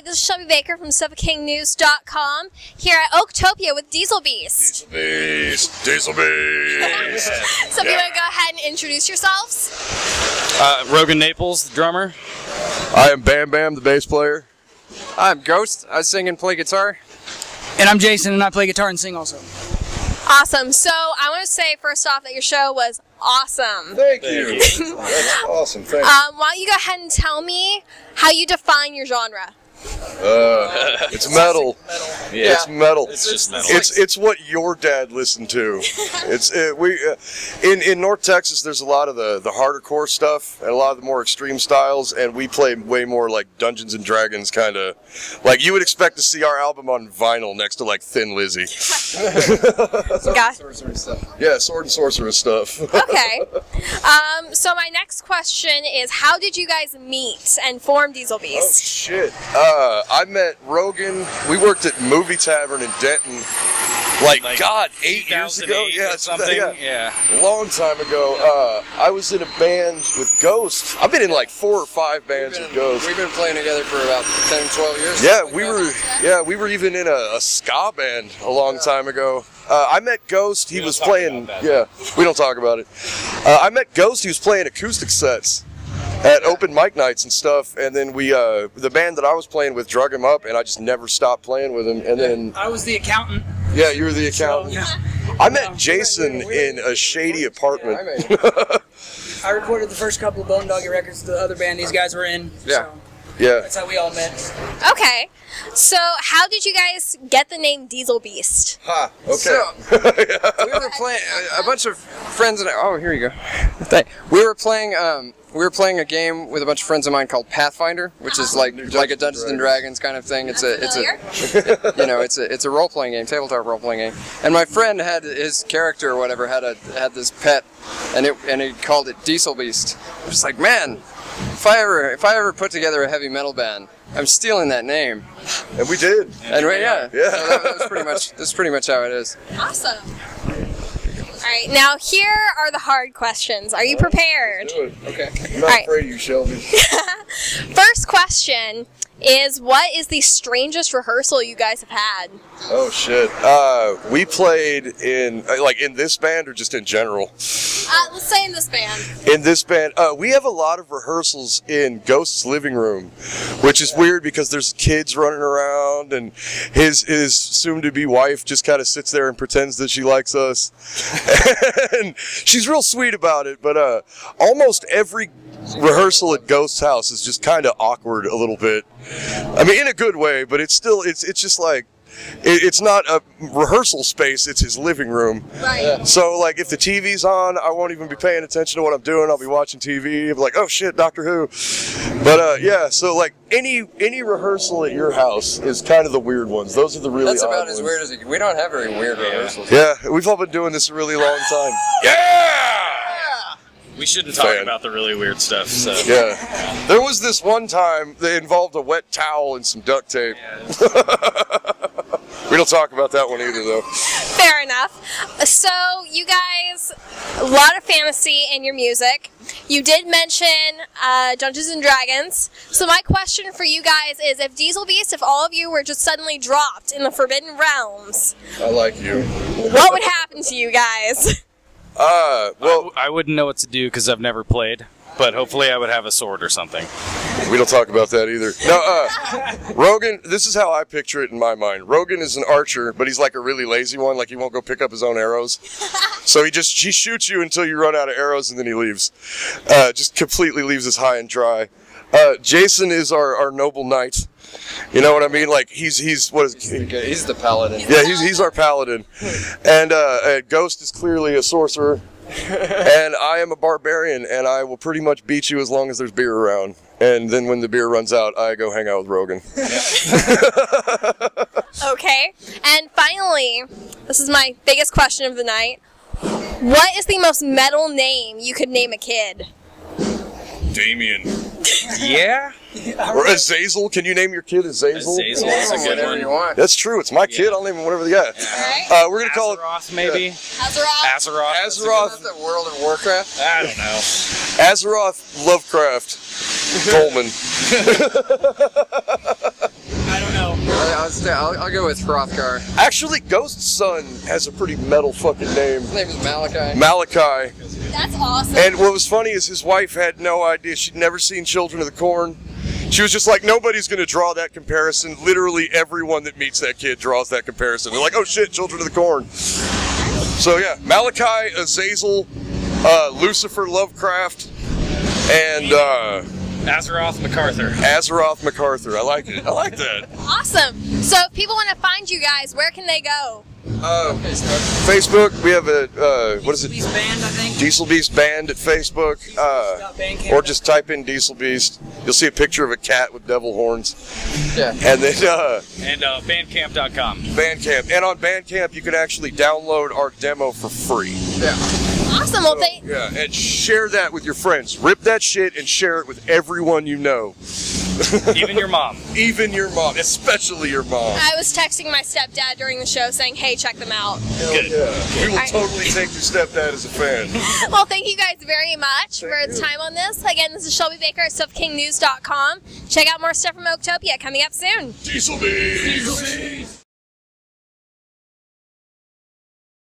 this is Shelby Baker from SFNnews.com here at Oaktopia with Diesel Beast. Diesel Beast, Diesel Beast. So if you want to go ahead and introduce yourselves. Rogan Naples, the drummer. I am Bam Bam, the bass player. I'm Ghost. I sing and play guitar. And I'm Jason, and I play guitar and sing also. Awesome. So I want to say first off that your show was awesome. Thank you. That's awesome. Thanks. Why don't you go ahead and tell me how you define your genre? It's metal. Yeah. It's metal. It's just metal. It's what your dad listened to. In North Texas, there's a lot of the harder core stuff and a lot of the more extreme styles, and we play way more like Dungeons and Dragons kind of. Like you would expect to see our album on vinyl next to like Thin Lizzy. Sorcery stuff. Yeah, sword and sorceress stuff. Okay. So my next question is, how did you guys meet and form Diesel Oh Beast? shit. I met Rogan. We worked at Movie Tavern in Denton. Like God, 8 years ago. Yeah, something. Yeah, a long time ago. I was in a band with Ghost. I've been in like 4 or 5 bands with Ghost. We've been playing together for about 10, 12 years. Yeah, we were even in a ska band a long time ago. I met Ghost. He was playing. Yeah, we don't talk about it. I met Ghost. He was playing acoustic sets at open mic nights and stuff, and then the band that I was playing with drug him up, and I just never stopped playing with him. And then I was the accountant. yeah, you were the accountant. So, yeah. I met Jason in a shady apartment. I recorded the first couple of Bone Doggy records, the other band these guys were in. Yeah. So Yeah. that's how we all met. Okay. So how did you guys get the name Diesel Beast? Ha. Okay. So, we were playing a bunch of friends and oh, here you go. We were playing a game with a bunch of friends of mine called Pathfinder, which is like a Dungeons and Dragons kind of thing. It's a role playing game, tabletop role playing game. And my friend had his character or whatever had this pet, and he called it Diesel Beast. I was like, man, if I ever put together a heavy metal band, I'm stealing that name. And we did. And yeah. Yeah. So that's pretty much how it is. Awesome. All right, now here are the hard questions. Are you prepared? Do it. Okay. I'm not All right. afraid of you, Shelby. First question is, what is the strangest rehearsal you guys have had? Oh shit. We played in this band or just in general? Let's say in this band. In this band, we have a lot of rehearsals in Ghost's living room, which is weird because there's kids running around, and his soon-to-be wife just kind of sits there and pretends that she likes us, and she's real sweet about it. But almost every rehearsal at Ghost's house is just kind of awkward a little bit. I mean, in a good way, but it's just like. It's not a rehearsal space, it's his living room. Right. Yeah. So, like, if the TV's on, I won't even be paying attention to what I'm doing. I'll be watching TV. I'll be like, oh shit, Doctor Who. But, yeah, so, like, any rehearsal at your house is kind of the weird ones. Those are the really That's odd about ones. as weird as we don't have very weird rehearsals. Yeah, we've all been doing this a really long time. Yeah! We shouldn't talk about the really weird stuff. So. Yeah. There was this one time that involved a wet towel and some duct tape. We don't talk about that one either, though. Fair enough. So, you guys, a lot of fantasy in your music. You did mention Dungeons and Dragons. So my question for you guys is, if Diesel Beast, if all of you were just suddenly dropped in the Forbidden Realms, I like you. what would happen to you guys? Well, I wouldn't know what to do because I've never played, but hopefully I would have a sword or something. we don't talk about that either. No, Rogan, this is how I picture it in my mind. Rogan is an archer, but he's like a really lazy one, like he won't go pick up his own arrows. So he shoots you until you run out of arrows and then he leaves. Just completely leaves us high and dry. Jason is our noble knight. You know what I mean? Like he's He's the paladin. Yeah, he's our paladin. And Ghost is clearly a sorcerer. And I am a barbarian, and I will pretty much beat you as long as there's beer around. And then when the beer runs out, I go hang out with Rogan. Okay. And finally, this is my biggest question of the night. What is the most metal name you could name a kid? Damien. Yeah? Or Azazel. Can you name your kid Azazel? Azazel is a good Whatever one. you want. That's true. It's my kid. I'll name him whatever they got. Alright. We're going to call it... Azeroth, maybe? Azeroth? Azeroth. Azeroth. Isn't that the World of Warcraft? I don't know. Azeroth Lovecraft Coleman. I'll go with Hrothgar. Actually, Ghost's son has a pretty metal fucking name. His name is Malachi. Malachi. That's awesome. And what was funny is his wife had no idea. She'd never seen Children of the Corn. She was just like, nobody's going to draw that comparison. Literally everyone that meets that kid draws that comparison. They're like, oh shit, Children of the Corn. So yeah, Malachi, Azazel, Lucifer Lovecraft, and Azeroth MacArthur. Azeroth MacArthur. I like it. I like that. Awesome. So if people want to find you guys, where can they go? Facebook. We have a what is it? Beast Band, I think. Diesel Beast Band at Facebook. Or just type in Diesel Beast. You'll see a picture of a cat with devil horns. Yeah. And then And Bandcamp.com. Bandcamp. And on Bandcamp, you can actually download our demo for free. Yeah. Awesome. Well, Yeah, and share that with your friends. Rip that shit and share it with everyone you know. Even your mom. Even your mom, especially your mom. I was texting my stepdad during the show saying, hey, check them out. Good. Yeah. We will Alright. totally take your stepdad as a fan. Well, thank you guys very much for Thank the you. time on this. Again, this is Shelby Baker at StuffKingNews.com. Check out more stuff from Oaktopia coming up soon. Diesel Beast!